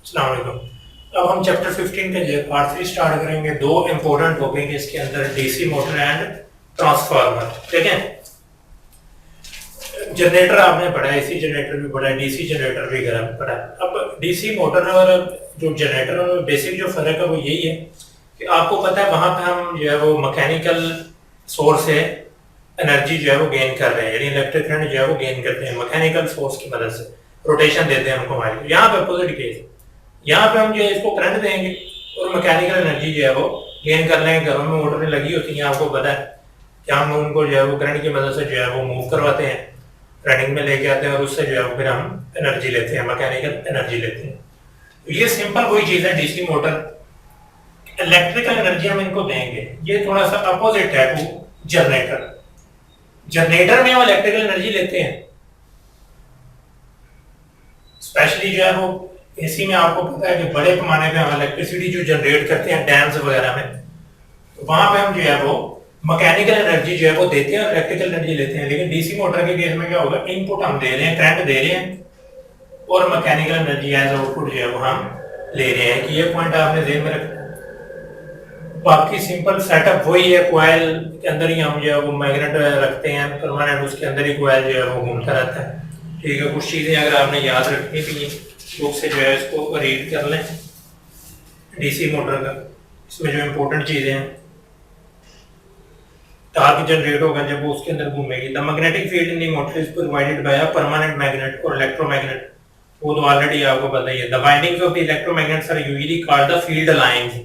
अस्सलाम वालेकुम। अब हम चैप्टर 15 का जो पार्ट 3 स्टार्ट करेंगे। दो इंपॉर्टेंट टॉपिक इसके अंदर, डीसी मोटर एंड ट्रांसफार्मर। ठीक है, जनरेटर आपने पढ़ा है, एसी जनरेटर भी पढ़ा है, डीसी जनरेटर भी पढ़ा है। अब डीसी मोटर और जो जनरेटर में बेसिक जो फर्क है वो यही है कि आपको पता है वहां पे हम जो है वो मैकेनिकल सोर्स से एनर्जी जो है वो गेन कर रहे हैं, यानी इलेक्ट्रिक करंट जो है वो गेन करते हैं मैकेनिकल सोर्स की मदद से, रोटेशन देते हैं हमको हमारी। यहाँ पे अपोजिट केस, यहाँ पे हम जो है इसको करंट देंगे और मैकेनिकल एनर्जी जो है वो गेन कर लेंगे। घरों में मोटरें लगी होती हैं, आपको पता है कि हम उनको जो है वो करंट की मदद से जो है वो मूव करवाते हैं, रनिंग में लेके आते हैं और उससे जो है फिर हम एनर्जी लेते हैं, मैकेनिकल एनर्जी लेते हैं। तो ये सिंपल वही चीज है डीसी मोटर। इलेक्ट्रिकल एनर्जी हम इनको देंगे, ये थोड़ा सा अपोजिट है टू जनरेटर। जनरेटर में हम इलेक्ट्रिकल एनर्जी लेते हैं, स्पेशली जो है वो एसी में आपको पता है कि बड़े पैमाने पे हम इलेक्ट्रिसिटी जो जनरेट करते हैं डैम्स वगैरह में, तो वहां पे हम जो है वो मैकेनिकल एनर्जी जो है वो देते हैं और इलेक्ट्रिकल एनर्जी लेते हैं। लेकिन डीसी मोटर के केस में क्या होगा, इनपुट हम दे रहे हैं, करंट दे रहे हैं और मैकेनिकल एनर्जी एज आउटपुट जो है वो हम ले रहे हैं। कि ये पॉइंट आपने ध्यान में रखना। बाकी सिंपल सेटअप वही है, कॉइल के अंदर ही हम जो है वो मैग्नेट रखते हैं परमानेंट, उसके अंदर ही कॉइल जो है वो घूमता रहता है। ठीक है, कुछ चीजें अगर आपने याद रखनी थी बुक से जो है इसको रीड कर लें। डीसी मोटर का इसमें जो इम्पोर्टेंट चीजें हैं, टार्क जनरेट होगा जब वो उसके अंदर घूमेगी। The magnetic field in the motor is provided by a permanent magnet और इलेक्ट्रोमैग्नेट, वो तो ऑलरेडी आपको पता ही है। The bindings of the electromagnets are usually called the field lines.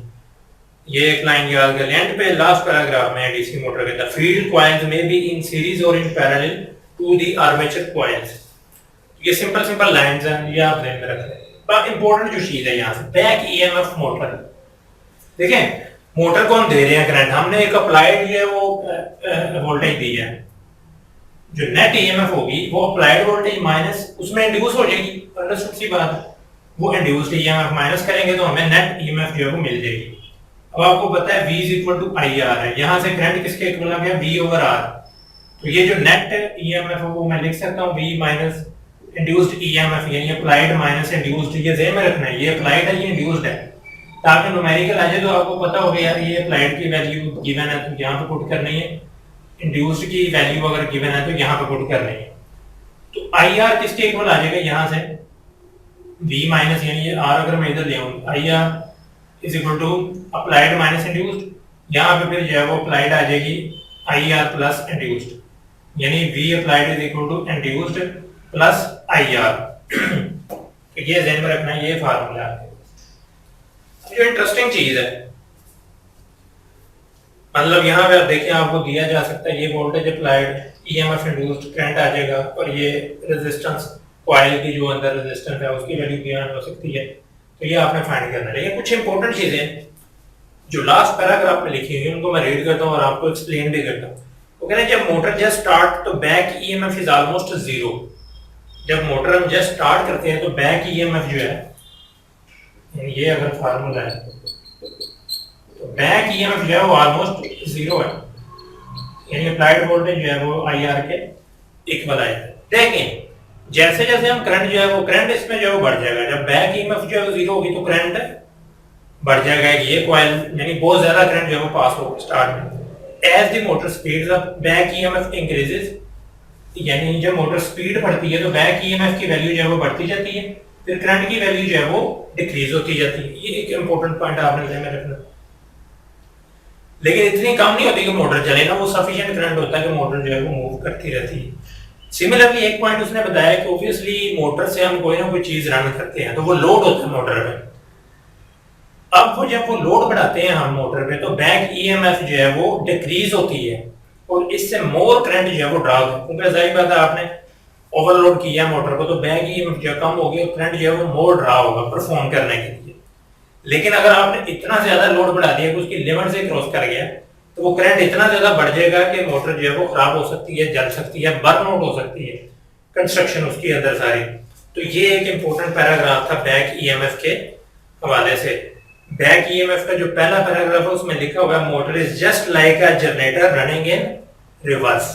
ये एक लाइन याद कर लें, एंड पे लास्ट पैराग्राफ में डीसी मोटर के द फील्ड कॉइल्स में बी इन सीरीज और in parallel to the armature coils. ये सिंपल लाइंस हैं, ये आप ध्यान में रख लें। पर इंपॉर्टेंट जो चीज है यहाँ से, बैक ईएमएफ मोटर। देखें, मोटर को हम दे रहे हैं करंट, हमने एक अप्लाइड जो है वो वोल्टेज दी है, जो नेट ईएमएफ होगी वो अप्लाइड वोल्टेज माइनस उसमें इंड्यूस हो जाएगी। अंडरस्टूड सी बात है, वो इंड्यूस्ड ईएमएफ माइनस करेंगे तो हमें नेट ईएमएफ जो है वो मिल जाएगी। अब आपको पता है V is equal to I R है, यहाँ से करंट किसके इक्वल आ गया, V ओवर आर। तो ये जो नेट ईएमएफ है वो मैं लिख सकता हूँ V माइनस इंड्यूस्ड ईएमएफ, यानी अप्लाइड माइनस इंड्यूस्ड। ये ज़हन में रखना है, ये अप्लाइड है, ये इंड्यूस्ड है, ताकि न्यूमेरिकल आ जाए तो आपको पता होगा यार ये अप्लाइड की वैल्यू गिवन है तो यहाँ पे पुट करनी है, इंड्यूस्ड की वैल्यू अगर गिवन है तो यहाँ पे पुट करनी है। तो आई आर किसके इक्वल आ जाएगा, यहाँ से V माइनस, यानी ये R अगर मैं इधर ले आऊँ, I R is equal to applied minus induced. यहाँ पे फिर जो है वो अप्लाइड आ जाएगी आई आर प्लस इंड्यूस्ड, यानी V applied is equal to induced plus I R. तो ये ध्यान में रखना है, ये फार्मूला है। जो इंटरेस्टिंग चीज है, मतलब यहाँ पे आप देखिए आपको दिया जा सकता है ये voltage applied, EMF induced, current आ जाएगा और ये रेजिस्टेंस कॉइल की जो अंदर रेजिस्टेंस है उसकी वैल्यू गिवन हो सकती है। तो ये आपने फाइंड करना है। लेकिन कुछ इंपॉर्टेंट चीजें जो लास्ट पैराग्राफ में लिखी हुई है उनको मैं रीड करता हूँ और आपको एक्सप्लेन भी करता हूँ। वो कह रहे हैं जब मोटर जस्ट स्टार्ट तो back EMF is almost zero. जब मोटर हम जस्ट स्टार्ट करते हैं तो बैक ईएमएफ जो है, ये अगर फार्मूला है तो बैक ईएमएफ जो है वो ऑलमोस्ट जीरो है, यानी अप्लाइड वोल्टेज जो है वो आईआर के इक्वल आएगा। देखें जैसे जैसे हम करंट जो है वो करंट इसमें जो है वो बढ़ जाएगा, जब बैक ईएमएफ जो है वो जीरो होगी तो करंट बढ़ जाएगा। ये कॉइल यानी बहुत ज्यादा करंट जो है वो पास होगा स्टार्ट में। As the motor speeds up back EMF increases, यानी जब मोटर स्पीड बढ़ती है तो बैक ईएमएफ की वैल्यू जो है वो बढ़ती जाती है, फिर करंट की वैल्यू जो है वो डिक्रीज होती जाती है। ये एक इंपॉर्टेंट पॉइंट आपने ध्यान में रखना। लेकिन इतनी कम नहीं होती कि मोटर चले ना, वो सफिशिएंट करंट होता है कि मोटर जो है वो मूव करती रहती है। सिमिलरली एक पॉइंट उसने बताया कि ऑब्वियसली मोटर से हम कोई ना कोई चीज रन करते हैं तो वो लोड होता है मोटर में। अब वो जब वो लोड बढ़ाते हैं हम मोटर पे तो बैक ईएमएफ जो है वो डिक्रीज होती है और इससे मोर करंट जो है वो ड्रा होता है, क्योंकि जाहिर बात है आपने ओवरलोड किया मोटर को तो बैक ईएमएफ जो कम होगी और करंट जो है वो मोर ड्रा होगा परफॉर्म करने के लिए। लेकिन अगर आपने इतना ज्यादा लोड बढ़ा दिया कि उसकी लिमिट से क्रॉस कर गया तो वो करंट इतना ज्यादा बढ़ जाएगा कि मोटर जो है वो खराब हो सकती है, जल सकती है, बर्न आउट हो सकती है, कंस्ट्रक्शन उसके अंदर सारी। तो ये एक इंपॉर्टेंट पैराग्राफ था बैक ईएमएफ के हवाले से। बैक ईएमएफ का जो पहला पैराग्राफ है उसमें लिखा हुआ है motor is just like a generator running in reverse,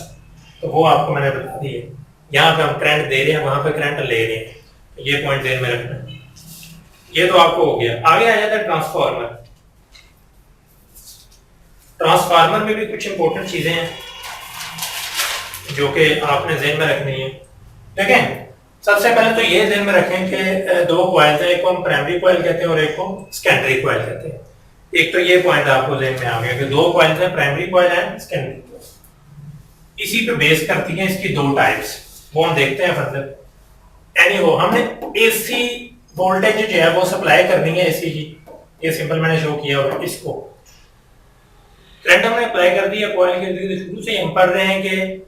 तो वो आपको मैंने बता दिया। यहाँ पे हम करंट दे रहे हैं, वहां पे करंट ले रहे हैं, ये पॉइंट ध्यान में रखना है। ये तो आपको हो गया। आगे आ जाता है ट्रांसफार्मर। ट्रांसफार्मर में भी कुछ इंपॉर्टेंट चीजें हैं जो कि आपने ज़हन में रखनी है। देखें, सबसे पहले तो ये ध्यान में रखें कि दो कॉइल्स हैं, एक को हम प्राइमरी कॉइल कहते हैं और एक को सेकेंडरी कॉइल कहते हैं। एक तो ये पॉइंट आपको ध्यान में आ गया कि दो कॉइल्स हैं, प्राइमरी कॉइल है, सेकेंडरी कॉइल। इसी पे बेस करती हैं इसकी दो टाइप्स, वो हम देखते हैं फर्दर। एनीहो, हमने एसी वोल्टेज जो है वो सप्लाई करनी है एसी की। ये सिंपल मैंने शो किया हुआ है। इसको करंट हमने अप्लाई कर दिया कॉइल के अंदर। शुरू से हम पढ़ रहे हैं कि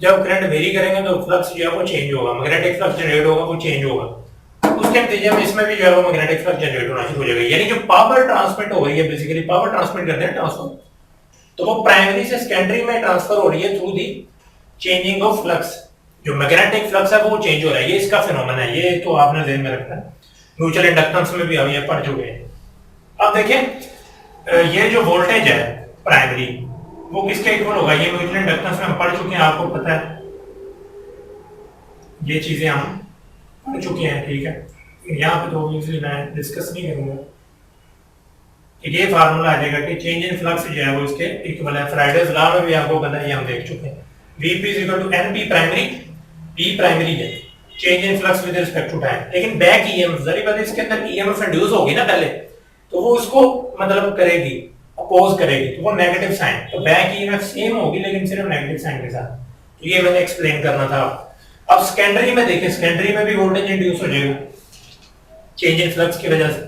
जब करंट वेरी करेंगे तो फ्लक्स जो है वो चेंज होगा, मैग्नेटिक फ्लक्स जनरेट होगा, वो चेंज होगा। उसके नतीजे में इसमें भी जो है वो मैग्नेटिक फ्लक्स जनरेट होना शुरू हो जाएगा। यानी जो पावर ट्रांसमिट हो रही है, बेसिकली पावर ट्रांसमिट करते हैं ट्रांसफार्मर, तो वो प्राइमरी से सेकेंडरी में ट्रांसफर हो रही है through the changing of flux. जो मैग्नेटिक फ्लक्स है वो चेंज हो रहा है, ये इसका फिनोमेना है। ये तो आपने ध्यान में रखना है। म्यूचुअल इंडक्टेंस में भी हम ये पढ़ चुके हैं। अब देखें, ये जो वोल्टेज है प्राइमरी वो किसके इक्वल होगा, ये म्यूचुअल इंडक्टेंस में हम पढ़ चुके हैं, आपको पता है, ये चीजें हम पढ़ चुके हैं, ठीक है। यहाँ पे तो ऑब्वियसली मैं डिस्कस नहीं करूंगा कि ये फार्मूला आ जाएगा कि चेंज इन फ्लक्स जो है वो इसके इक्वल है। फ्राइडेज लॉ में भी आपको पता है, ये हम देख चुके हैं। Vp is equal to NP primary, P primary है, change in flux with respect to time. लेकिन बैक ईएमएफ, जरी बात इसके अंदर ईएमएफ इंड्यूस होगी ना पहले, तो वो उसको मतलब करेगी, अपोज करेगी, तो वो नेगेटिव साइन। तो बैक ईएमएफ सेम होगी लेकिन सिर्फ नेगेटिव साइन के साथ। तो ये मैंने एक्सप्लेन करना था। अब सेकेंडरी में देखें, सेकेंडरी में भी वोल्टेज इंड्यूस हो जाएगा चेंज इन फ्लक्स की वजह से।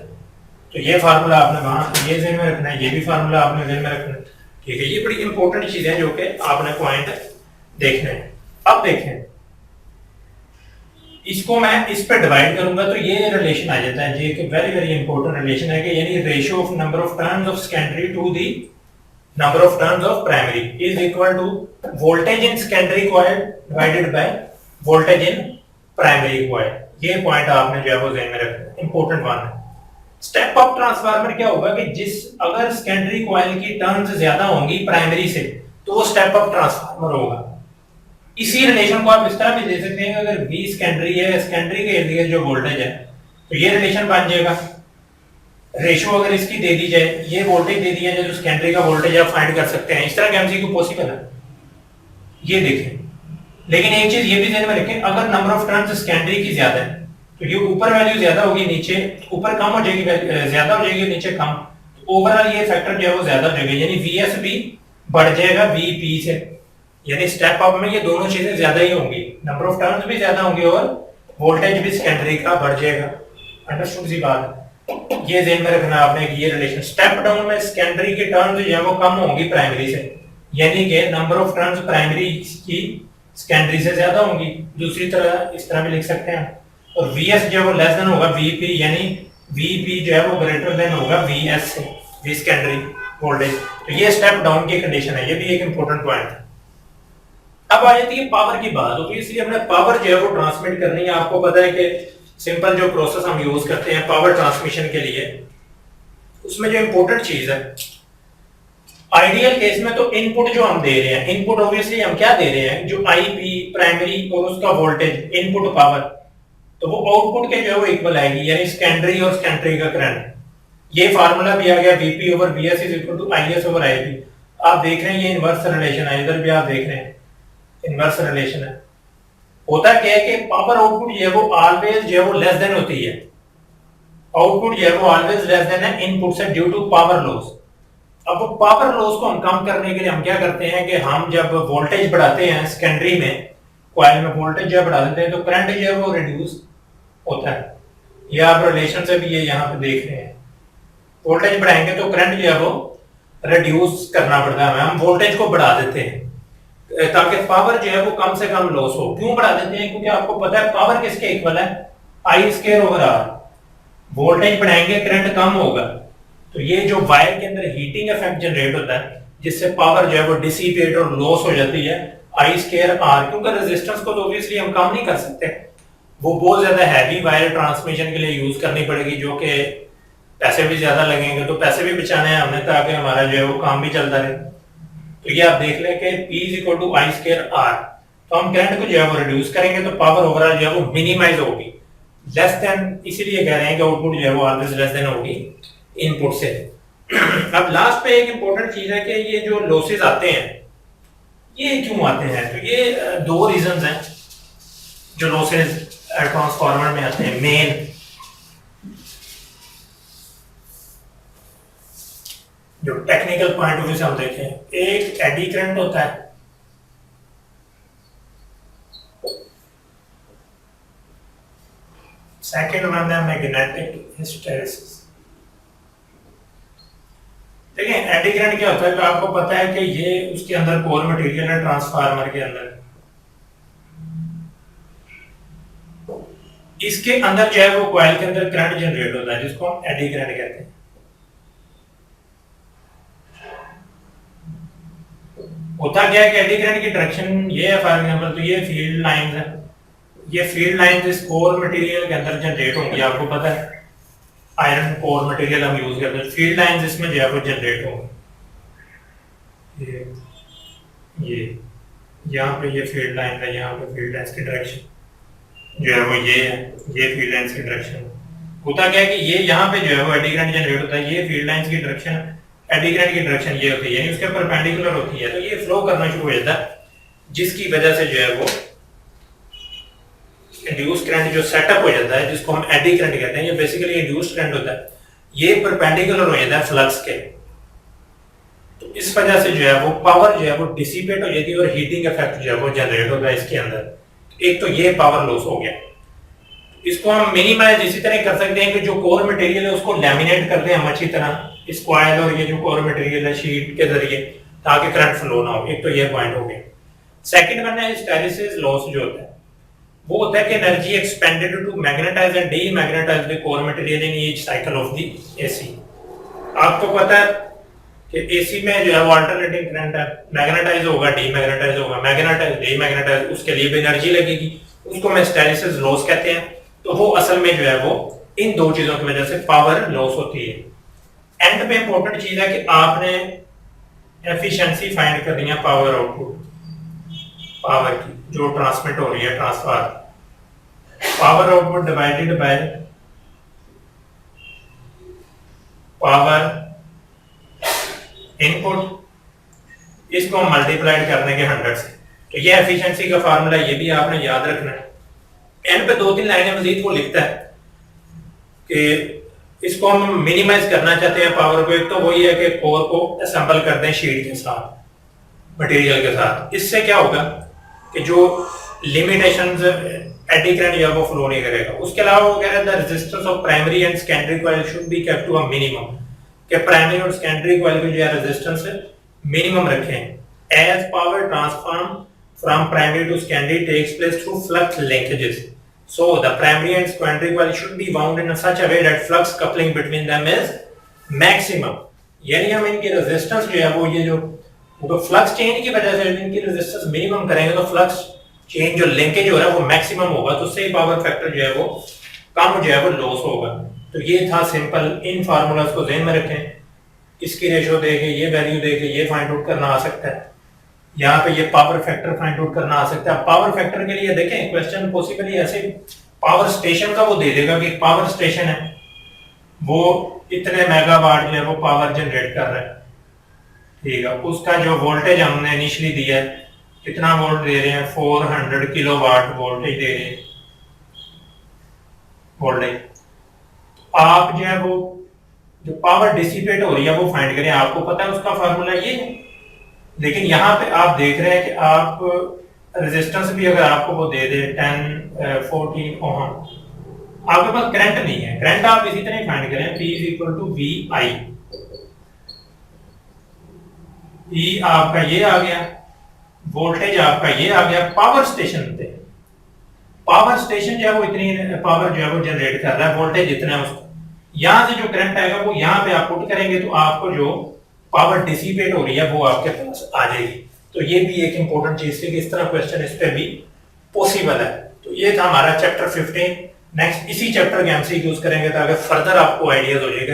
तो ये फार्मूला आपने वहां ये ध्यान में रखना है, ये भी फार्मूला आपने ध्यान में रखना है, ठीक है। ये बड़ी इंपॉर्टेंट चीज है जो कि आपने पॉइंट देखने हैं। अब देखें, इसको मैं इस पे डिवाइड करूंगा तो ये रिलेशन आ जाता है। ये एक वेरी वेरी इंपॉर्टेंट रिलेशन है कि यानी ratio of number of turns of secondary to the number of turns of primary is equal to voltage in secondary coil divided by voltage in primary coil. ये point आपने जो है वो ध्यान में रखना, इंपॉर्टेंट वन है। स्टेप अप ट्रांसफार्मर क्या होगा कि अगर सेकेंडरी कॉइल की टर्न्स ज्यादा होंगी प्राइमरी से तो वो स्टेप अप ट्रांसफार्मर होगा। इसी रिलेशन को आप इस तरह भी दे सकते हैं, अगर V सेकेंडरी है, सेकेंडरी के इर्द गिर्द जो वोल्टेज है, तो ये रिलेशन बन जाएगा। रेशियो अगर इसकी दे दी जाए, ये वोल्टेज दे दिया जाए, जो सेकेंडरी का वोल्टेज आप फाइंड कर सकते हैं। इस तरह का एमसीक्यू पॉसिबल है, ये देखें। लेकिन एक चीज ये भी ध्यान में रखें, अगर नंबर ऑफ टर्न्स सेकेंडरी की ज्यादा है तो ये ऊपर वैल्यू ज्यादा होगी, नीचे ऊपर कम हो जाएगी, ज्यादा हो जाएगी, नीचे कम, तो ओवरऑल ये फैक्टर जो है वो ज्यादा हो जाएगा, यानी VS भी बढ़ जाएगा VP से। यानी स्टेप अप में ये दोनों चीजें ज्यादा ही होंगी, नंबर ऑफ टर्न्स भी ज्यादा होंगे और वोल्टेज भी सेकेंडरी का बढ़ जाएगा। अंडरस्टूड सी बात है। ये ध्यान में रखना आपने कि ये रिलेशन। स्टेप डाउन में सेकेंडरी की टर्न्स जो है वो कम होंगी प्राइमरी से, यानी कि नंबर ऑफ टर्न्स प्राइमरी की सेकेंडरी से ज्यादा होंगी। दूसरी तरह इस तरह भी लिख सकते हैं। और VS जो है वो लेस देन होगा VP, यानी VP जो है वो ग्रेटर देन होगा VS से, V सेकेंडरी वोल्टेज। तो ये स्टेप डाउन की कंडीशन है, ये भी एक इंपॉर्टेंट पॉइंट है। अब आ जाती है पावर की बात। तो इसलिए हमने पावर जो है वो ट्रांसमिट करनी है। आपको पता है कि सिंपल जो प्रोसेस हम यूज करते हैं पावर ट्रांसमिशन के लिए, उसमें जो इंपॉर्टेंट चीज है, आइडियल केस में तो इनपुट जो हम दे रहे हैं, इनपुट ऑब्वियसली हम क्या दे रहे हैं, जो IP प्राइमरी और उसका वोल्टेज इनपुट पावर, तो वो आउटपुट के जो है वो इक्वल आएगी, यानी सेकेंडरी और सेकेंडरी का करंट। ये फार्मूला भी आ गया, VP over VS is equal to IS over IP। आप देख रहे हैं ये इनवर्स रिलेशन है, इधर भी आप देख रहे हैं इनवर्स रिलेशन है। होता क्या है कि पावर आउटपुट जो है वो ऑलवेज जो है वो लेस देन होती है, आउटपुट जो है वो ऑलवेज लेस देन है इनपुट से ड्यू टू पावर लॉस। अब वो पावर लॉस को हम कम करने के लिए हम क्या करते हैं कि हम जब वोल्टेज बढ़ाते हैं सेकेंडरी में, कॉइल में वोल्टेज जो बढ़ा देते हैं तो करंट जो है वो रिड्यूस होता है। ये आप रिलेशन से भी ये यहाँ पे देख रहे हैं, वोल्टेज बढ़ाएंगे तो करंट जो है वो रिड्यूस करना पड़ता है, हम वोल्टेज को बढ़ा देते हैं ताकि पावर जो है वो कम से कम लॉस हो। क्यों बढ़ा देते हैं, क्योंकि आपको पता है पावर किसके इक्वल है, I square over R। Voltage बढ़ाएंगे करंट कम होगा, तो ये जो वायर के अंदर हीटिंग इफेक्ट जनरेट होता है जिससे पावर जो है वो डिसिपेट और लॉस हो जाती है, I स्क्वायर R। क्योंकि रेजिस्टेंस को तो ऑब्वियसली हम कम नहीं कर सकते, वो बहुत ज्यादा हैवी वायर ट्रांसमिशन के लिए यूज करनी पड़ेगी, जो कि पैसे भी ज्यादा लगेंगे, तो पैसे भी बचाने हैं हमने ताकि हमारा जो है वो काम भी चलता रहे। तो ये आप देख लें कि P is equal to I square R। तो हम करंट को जो है वो रिड्यूस करेंगे तो पावर ओवरऑल जो है वो मिनिमाइज होगी। लेस देन, इसीलिए कह रहे हैं कि आउटपुट जो है वो ऑलवेज लेस देन होगी इनपुट से। अब लास्ट पे एक इंपॉर्टेंट चीज है कि ये जो लॉसेस आते हैं ये क्यों आते हैं, तो ये दो रीजंस हैं जो लॉसेस ट्रांसफार्मर में आते हैं मेन। जो टेक्निकल पॉइंट ऑफ व्यू से हम देखें, एक एडी करंट होता है, सेकंड वन है मैग्नेटिक हिस्टैरिसीस। देखिए एडी करंट क्या होता है, तो आपको पता है कि ये उसके अंदर कोर मटेरियल है ट्रांसफार्मर के अंदर, इसके अंदर जो है वो कॉइल के अंदर करंट जनरेट होता है जिसको हम एडी करंट कहते हैं। होता क्या है कि एडी करंट की डायरेक्शन ये है, फॉर एग्जांपल तो ये फील्ड लाइंस है, ये फील्ड लाइंस इस कोर मटेरियल के अंदर जनरेट होंगी। आपको पता है आयरन कोर मटेरियल हम यूज करते हैं, फील्ड लाइंस इसमें जो है वो जनरेट होंगी। ये यहाँ पे ये फील्ड लाइन है, यहाँ पे फील्ड लाइंस की डायरेक्शन जो है वो ये है, ये फील्ड लाइंस की डायरेक्शन। होता क्या है कि ये यहाँ पे जो है वो एडी करंट जनरेट होता है, ये फील्ड लाइंस की डायरेक्शन, एडी करंट की डायरेक्शन ये होती है, यानी उसके परपेंडिकुलर होती है, तो ये फ्लो करना शुरू हो जाता है, जिसकी वजह से जो है वो इंड्यूस करंट जो सेटअप हो जाता है जिसको हम एडी करंट कहते हैं, ये बेसिकली इंड्यूस्ड करंट होता है, ये परपेंडिकुलर हो जाता है फ्लक्स के। तो इस वजह से जो है वो पावर जो है वो डिसिपेट हो जाती है और हीटिंग इफेक्ट जो है वो जनरेट होता है इसके अंदर। एक तो ये पावर लॉस हो गया, इसको हम मिनिमाइज इसी तरह कर सकते हैं कि जो कोर मटेरियल है उसको लैमिनेट कर दें हम अच्छी तरह, इस कॉइल और ये जो कोर मटेरियल है शीट के जरिए, ताकि करंट फ्लो ना हो। एक तो ये पॉइंट हो गया। सेकंड वन है हिस्टैरिसीस लॉस जो होता है, वो होता है कि energy expended to magnetize and demagnetize the core material in each cycle of the AC. आपको पता है कि एसी में जो है वो अल्टरनेटिंग करंट है, मैग्नेटाइज होगा डीमैग्नेटाइज होगा, मैग्नेटाइज डीमैग्नेटाइज, उसके लिए भी एनर्जी लगेगी, उसको हम हिस्टैरिसीस लॉस कहते हैं। तो वो असल में जो है वो इन दो चीजों की वजह से पावर लॉस होती है। एंड पे इंपॉर्टेंट चीज है कि आपने एफिशिएंसी फाइंड करनी है पावर आउटपुट, पावर की जो ट्रांसमिट हो रही है transfer, power output divided by power input, इसको हम मल्टीप्लाइड कर देंगे 100 से। तो ये एफिशिएंसी का फार्मूला, ये भी आपने याद रखना है। एंड पे 2-3 लाइनें मजीद वो लिखता है कि इसको हम मिनिमाइज करना चाहते हैं पावर को। एक तो वही है कि कोर को असेंबल कर दें शीट के साथ, मटेरियल के साथ। इससे क्या होगा कि जो लिमिटेशंस एडी करंट या वो फ्लो नहीं करेगा। उसके अलावा वो कह रहा है the resistance of primary and secondary coil should be kept to a minimum, कि प्राइमरी और सेकेंडरी कॉइल की जो है रेजिस्टेंस मिनिमम रखें। As power transform from primary to secondary takes place through flux linkages, so the primary and secondary coil should be wound in such a way that flux coupling between them is maximum। यानी हम इनकी resistance जो है वो ये जो flux change की वजह से इनकी रेजिस्टेंस मिनिमम करेंगे तो फ्लक्स चेंज जो लिंकेज हो रहा है वो मैक्सिमम होगा, तो उससे पावर फैक्टर जो है वो कम जो है वो लॉस होगा। तो ये था सिंपल, इन फार्मूलाज को ध्यान में रखें, इसकी रेशो देके ये वैल्यू देके ये फाइंड आउट करना आ सकता है, यहाँ पे ये पावर फैक्टर फाइंड आउट करना आ सकता है। पावर फैक्टर के लिए देखें क्वेश्चन पॉसिबली ऐसे पावर स्टेशन का वो दे देगा कि पावर स्टेशन है वो इतने मेगावाट जो है वो पावर जनरेट कर रहा है, ठीक है। उसका जो वोल्टेज हमने इनिशियली दिया है, कितना वोल्ट दे रहे हैं, 400 किलोवाट वोल्टेज दे रहे हैं वोल्टेज। आप जो है वो जो पावर डिसिपेट हो रही है वो फाइंड करें, आपको पता है उसका फार्मूला ये है। लेकिन यहाँ पे आप देख रहे हैं कि आप रेजिस्टेंस भी अगर आपको वो दे दे 10-14 ओम, आपके पास करंट नहीं है, करंट आप इसी तरह फाइंड करें, P = VI। P आपका ये आ गया, वोल्टेज आपका ये आ गया। पावर स्टेशन पे, पावर स्टेशन जो है वो इतनी पावर जो है वो जनरेट कर रहा है, वोल्टेज इतना है उसका। यहाँ से जो करंट आएगा वो यहाँ पे आप पुट करेंगे तो आपको जो पावर डिसिपेट हो रही है वो आपके पास आ जाएगी। तो ये भी एक इंपॉर्टेंट चीज थी कि इस तरह क्वेश्चन इस पे भी पॉसिबल है। तो ये था हमारा चैप्टर 15। नेक्स्ट इसी चैप्टर के एमसीक्यूज करेंगे ताकि फर्दर आपको आइडियाज हो जाएगा।